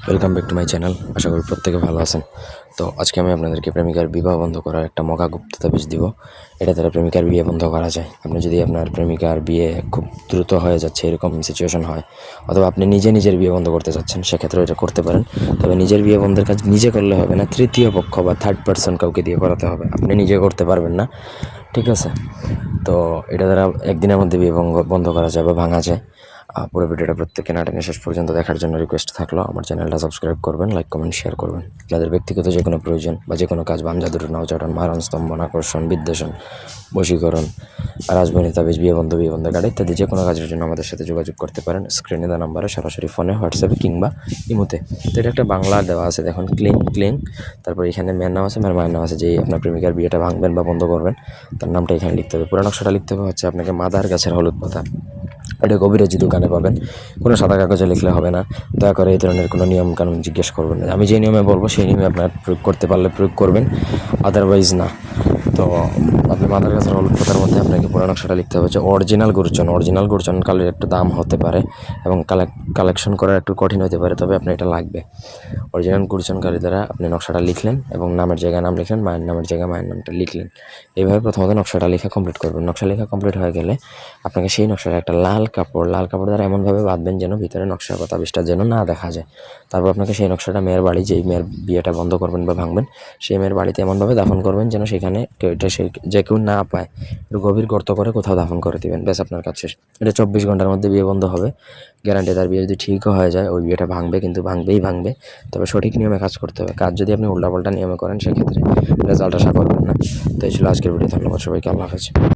Welcome back to my channel. আশা করি প্রত্যেকে ভালো আছেন। তো আজকে আমি আপনাদেরকে প্রেমিকার বিবাহ বন্ধ করার একটা মগা গুপ্ততাবিজ দিব। এটা দ্বারা প্রেমিকার বিয়ে বন্ধ করা যায়। আপনি যদি আপনার প্রেমিকার বিয়ে খুব দ্রুত হয়ে যাচ্ছে এরকম সিচুয়েশন হয়, অথবা আপনি নিজের বিয়ে বন্ধ করতে চাচ্ছেন, সেক্ষেত্রে এটা করতে পারেন। তবে নিজের বিয়ে বন্ধের কাজ নিজে করলে হবে না, তৃতীয় পক্ষ বা থার্ড পার্সন কাউকে দিয়ে করাতে হবে। আপনি নিজে করতে পারবেন না, ঠিক আছে? তো এটা দ্বারা একদিনের মধ্যে বিয়ে বন্ধ করা যায় বা ভাঙা যায়। পুরো ভিডিওটা প্রত্যেককে না টেনে শেষ পর্যন্ত দেখার জন্য রিকোয়েস্ট থাকলো, আমার চ্যানেলটা সাবস্ক্রাইব করবেন, লাইক কমেন্ট শেয়ার করবেন। আপনাদের ব্যক্তিগত যে কোনো প্রয়োজন বা যে কোনো কাজ, বাম জাদুর, নৌচাটন, মারণ, স্তম্ভন, আকর্ষণ, বিদ্বেষণ, বশীকরণ, রাজবনী, তাবিজ, বিয়ে বন্ধ গাড়ি ইত্যাদি যে কোনো কাজের জন্য আমাদের সাথে যোগাযোগ করতে পারেন স্ক্রিনে দেওয়া নাম্বারে, সরাসরি ফোনে, হোয়াটসঅ্যাপে কিংবা ইমোতে। তো এটা একটা বাংলা দেওয়া আছে, দেখুন, ক্লিং। তারপর এখানে মেয়ের নাম আছে, মায়ের নাম আছে। যেই আপনার প্রেমিকার বিয়েটা ভাঙবেন বা বন্ধ করবেন, তার নামটা এখানে লিখতে হবে। পুরো নকশাটা লিখতে হবে হচ্ছে আপনাকে মাদার গাছের হলুদ পাতা। এটা কবিরাজি দোকানে পাবেন, কোনো সাদা কাগজে লিখলে হবে না। দয়া করে এই ধরনের কোনো নিয়ম কানুন জিজ্ঞেস করবেন না। আমি যে নিয়মে বলবো সেই নিয়মে আপনার প্রয়োগ করতে পারলে প্রয়োগ করবেন, আদারওয়াইজ না। তো আপনি মাদার গাছের হলুদ পাতার মধ্যে আপনাকে পুরো নকশাটা লিখতে হবে যে অরিজিনাল গুরুচন কালের একটু দাম হতে পারে এবং কালেকশন করা একটু কঠিন হতে পারে, তবে আপনার এটা লাগবে। অরিজিনাল গুরুচন কালি দ্বারা আপনি নকশাটা লিখলেন এবং নামের জায়গায় নাম লিখলেন, মায়ের নামের জায়গায় মায়ের নামটা লিখলেন। এইভাবে প্রথমত নকশাটা লেখা কমপ্লিট করবেন। নকশা লেখা কমপ্লিট হয়ে গেলে আপনাকে সেই নকশাটা একটা লাল কাপড় দ্বারা এমনভাবে বাঁধবেন যেন ভিতরে নকশা বা তাবিজটা যেন না দেখা যায়। তারপর আপনাকে সেই নকশাটা মেয়ের বাড়ি, যেই মেয়ের বিয়েটা বন্ধ করবেন বা ভাঙবেন, সেই মেয়ের বাড়িতে এমনভাবে দাফন করবেন যেন সেখানে যে কেউ না পায়। একটু গভীর গর্ত করে কোথাও দাফন করে দেবেন, ব্যাস আপনার কাজ শেষ। এটা 24 ঘন্টার মধ্যে বিয়ে বন্ধ হবে, গ্যারান্টি। তার বিয়ে যদি ঠিকও হয়ে যায়, ওই বিয়েটা ভাঙবে, কিন্তু ভাঙবে। তবে সঠিক নিয়মে কাজ করতে হবে। কাজ যদি আপনি উল্টাপাল্টা নিয়মে করেন, সেক্ষেত্রে রেজাল্ট আশা করবেন না। তো এই ছিল আজকের ভিডিও। ধন্যবাদ সবাইকে। আল্লাহ হাফেজ।